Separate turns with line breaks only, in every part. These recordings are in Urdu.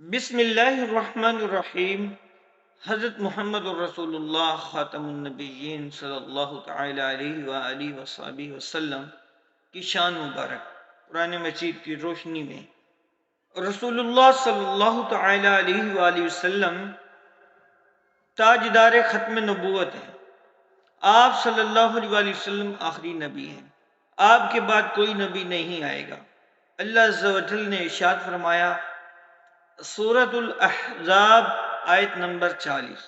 بسم اللہ الرحمن الرحیم۔ حضرت محمد الرسول اللہ خاتم النبیین صلی اللہ تعالی علیہ وآلہ وصحبہ وسلم کی شان مبارک قرآن مجید کی روشنی میں رسول اللہ صلی اللہ تعالی علیہ وآلہ وسلم تاجدار ختم نبوت ہیں۔ آپ صلی اللہ علیہ وآلہ وسلم آخری نبی ہیں۔ آپ کے بعد کوئی نبی نہیں آئے گا۔ اللہ عز و جل نے ارشاد فرمایا سورۃ الاحزاب آیت نمبر 40،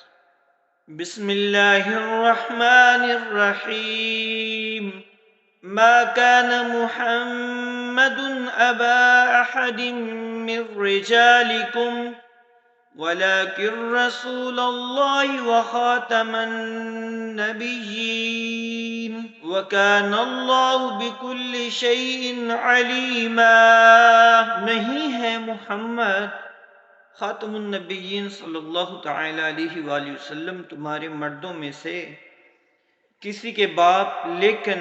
بسم اللہ الرحمن الرحیم، ما كان محمد ابا احد من رجالكم ولكن رسول الله وخاتم النبيين وكان الله بكل شيء عليما۔ نہیں ہے محمد خاتم النبیین صلی اللہ تعالی علیہ وآلہ وسلم تمہارے مردوں میں سے کسی کے باپ، لیکن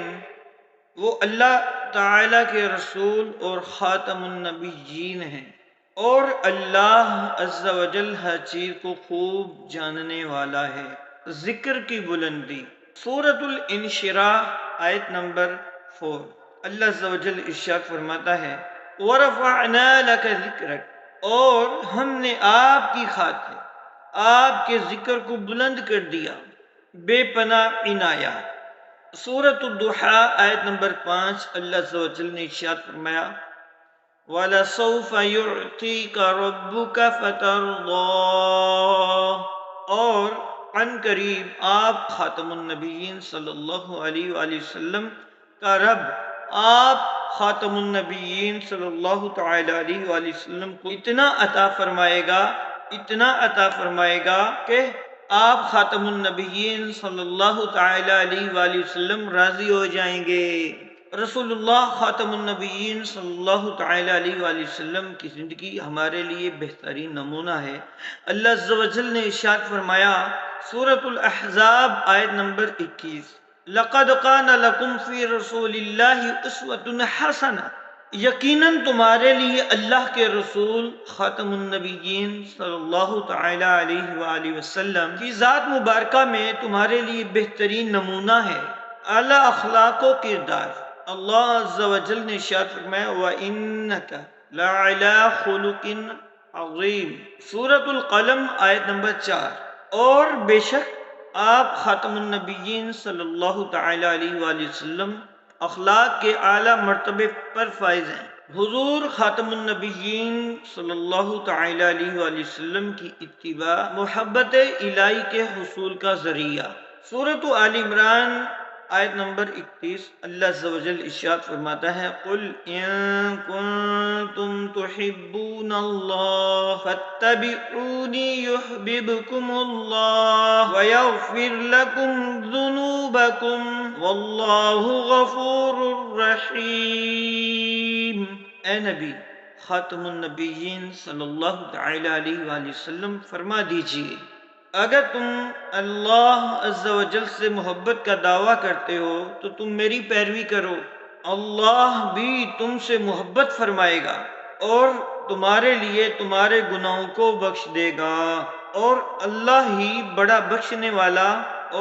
وہ اللہ تعالی کے رسول اور خاتم النبیین ہیں، اور اللہ عز و جل ہر چیز کو خوب جاننے والا ہے۔ ذکر کی بلندی، سورۃ الانشراح آیت نمبر 4، اللہ عز و جل ارشاد فرماتا ہے وَرَفَعْنَا لَكَ ذِكْرَكَ، اور ہم نے آپ کی خاطر آپ کے ذکر کو بلند کر دیا، بے پناہ عنایات۔ سورۃ الضحیٰ آیت نمبر 5، اللہ عز و جل نے ارشاد فرمایا وَلَسَوْفَ يُعْطِيكَ رَبُّكَ فَتَرْضَىٰ، اور عن قریب آپ خاتم النبیین صلی اللہ علیہ وآلہ وسلم کا رب آپ خاتم النبیین صلی اللہ تعالی علیہ وآلہ وسلم کو اتنا عطا فرمائے گا کہ آپ خاتم النبیین صلی اللہ تعالی علیہ وآلہ وسلم راضی ہو جائیں گے۔ رسول اللہ خاتم النبیین صلی اللہ تعالی علیہ وآلہ وسلم کی زندگی ہمارے لیے بہترین نمونہ ہے۔ اللہ عز و جل نے ارشاد فرمایا سورۃ الاحزاب آیت نمبر 21، لَقَدْ كَانَ لَكُمْ فِي رَسُولِ اللَّهِ أُسْوَةٌ حَسَنَةٌ، یقیناً تمہارے لیے اللہ کے رسول خاتم النبیین صلی اللہ تعالی علیہ وآلہ وسلم کی ذات مبارکہ میں تمہارے لیے بہترین نمونہ ہے، اعلیٰ اخلاق و کردار۔ اللہ عز و جل نے ارشاد فرمایا وَإِنَّكَ لَعَلَىٰ خُلُقٍ عَظِيمٍ، سورۃ القلم آیت نمبر 4، اور بے شک آپ خاتم النبیین صلی اللہ تعالی علیہ وآلہ وسلم اخلاق کے اعلیٰ مرتبے پر فائز ہیں۔ حضور خاتم النبیین صلی اللہ تعالی علیہ وآلہ وسلم کی اتباع محبت الہی کے حصول کا ذریعہ۔ سورۃ آل عمران آیت نمبر 31، اللہ عز و جل ارشاد فرماتا ہے قُلْ إِن كُنتُمْ تُحِبُّونَ اللَّهَ فَاتَّبِعُونِي يُحْبِبْكُمُ اللَّهُ وَيَغْفِرْ لَكُمْ ذُنُوبَكُمْ وَاللَّهُ غَفُورٌ رَحِيمٌ۔ اے نبی خاتم النبیین صلی اللہ تعالی علیہ وآلہ وسلم فرما دیجئے اگر تم اللہ عز و جل سے محبت کا دعویٰ کرتے ہو تو تم میری پیروی کرو، اللہ بھی تم سے محبت فرمائے گا اور تمہارے لیے تمہارے گناہوں کو بخش دے گا، اور اللہ ہی بڑا بخشنے والا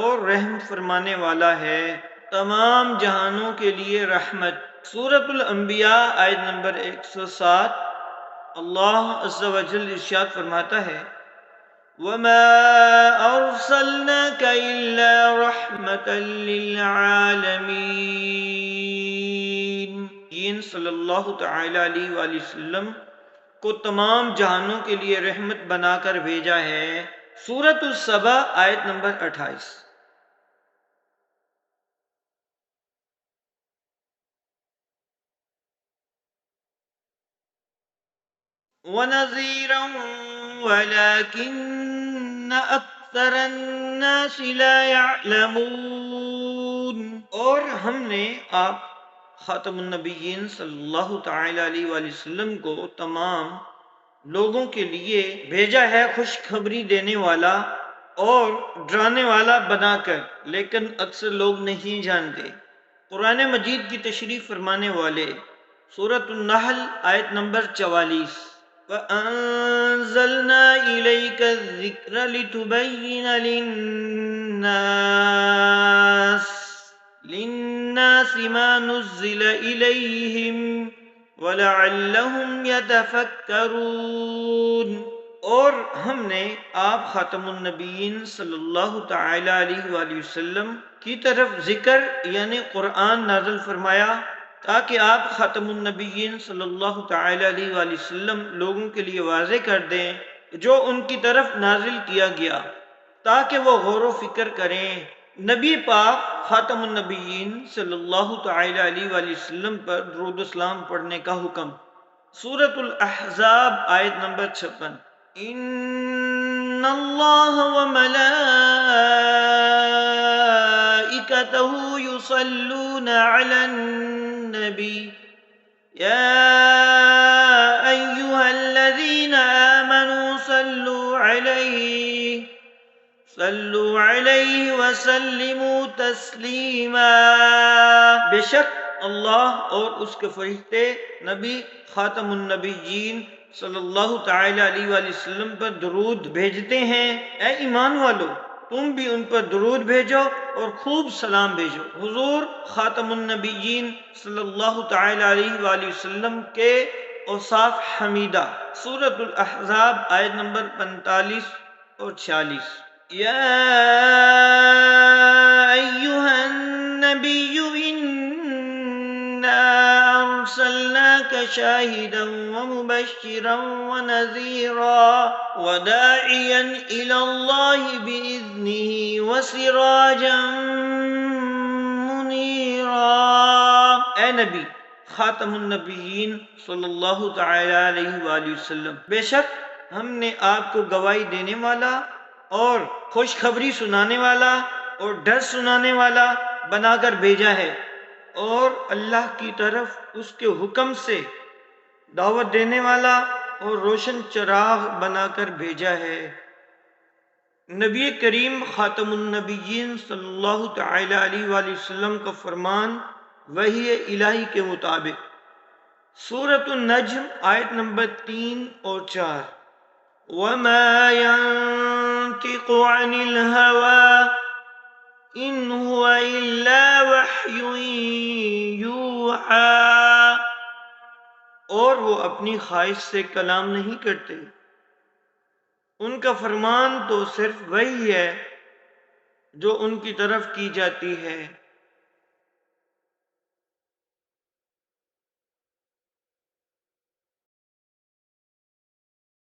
اور رحم فرمانے والا ہے، تمام جہانوں کے لیے رحمت۔ سورۃ الانبیاء آیت نمبر 107، اللہ عز و جل ارشاد فرماتا ہے وَمَا أَرْسَلْنَاكَ إِلَّا رَحْمَةً لِّلْعَالَمِينَ، صلی اللہ تعالی علیہ وآلہ وسلم کو تمام جہانوں کے لیے رحمت بنا کر بھیجا ہے۔ سورۃ السبا آیت نمبر 28۔ وَنَذِيرًا وَلَكِنَّ أَكْثَرَ النَّاسِ لَا يَعْلَمُونَ، اور ہم نے آپ خاتم النبیین صلی اللہ تعالی علیہ وآلہ وسلم کو تمام لوگوں کے لیے بھیجا ہے خوشخبری دینے والا اور ڈرانے والا بنا کر، لیکن اکثر لوگ نہیں جانتے۔ قرآن مجید کی تشریح فرمانے والے سورۃ النحل آیت نمبر 44، وَأَنزَلْنَا إِلَيْكَ الذِّكْرَ لِتُبَيِّنَ لِلنَّاسِ مَا نُزِّلَ إِلَيْهِمْ وَلَعَلَّهُمْ يَتَفَكَّرُونَ۔ اور ہم نے آپ خاتم النبیین صلی اللہ تعالی علیہ وآلہ وسلم کی طرف ذکر یعنی قرآن نازل فرمایا تاکہ آپ خاتم النبیین صلی اللہ تعالی علیہ وآلہ وسلم لوگوں کے لیے واضح کر دیں جو ان کی طرف نازل کیا گیا تاکہ وہ غور و فکر کریں۔ نبی پاک خاتم النبیین صلی اللہ تعالی علیہ وآلہ وسلم پر درود و سلام پڑھنے کا حکم۔ سورۃ الاحزاب آیت نمبر 56۔ ان اللہ وملائکتہ یصلون علی النبی یا ایہا الذین آمنوا صلوا علیہ وسلموا تسلیما۔ بے شک اللہ اور اس کے فرشتے نبی خاتم النبیین صلی اللہ تعالی علیہ وآلہ وسلم پر درود بھیجتے ہیں۔ اے ایمان والو تم بھی ان پر درود بھیجو اور خوب سلام بھیجو۔ حضور خاتم النبیین صلی اللہ تعالی علیہ وآلہ وسلم کے اوصاف حمیدہ۔ سورۃ الاحزاب آیت نمبر 45 اور 46۔ یا ایہا النبی أرسلناك شاهدا ومبشرا ونذيرا وداعيا إلى الله بإذنه وسراجا منيرا۔ اے نبی خاتم النبیین صلی اللہ تعالی علیہ وآلہ وسلم، بے شک ہم نے آپ کو گواہی دینے والا اور خوشخبری سنانے والا اور ڈر سنانے والا بنا کر بھیجا ہے، اور اللہ کی طرف اس کے حکم سے دعوت دینے والا اور روشن چراغ بنا کر بھیجا ہے۔ نبی کریم خاتم النبیین صلی اللہ تعالی علیہ وآلہ وسلم کا فرمان وحی الہی کے مطابق۔ سورۃ النجم آیت نمبر 3 اور 4۔ وَمَا يَنطِقُ عَنِ الْهَوَىٰ إِنْ هُوَ إِلَّا وَحْيٌ یوحیٰ۔ اور وہ اپنی خواہش سے کلام نہیں کرتے، ان کا فرمان تو صرف وہی ہے جو ان کی طرف کی جاتی ہے۔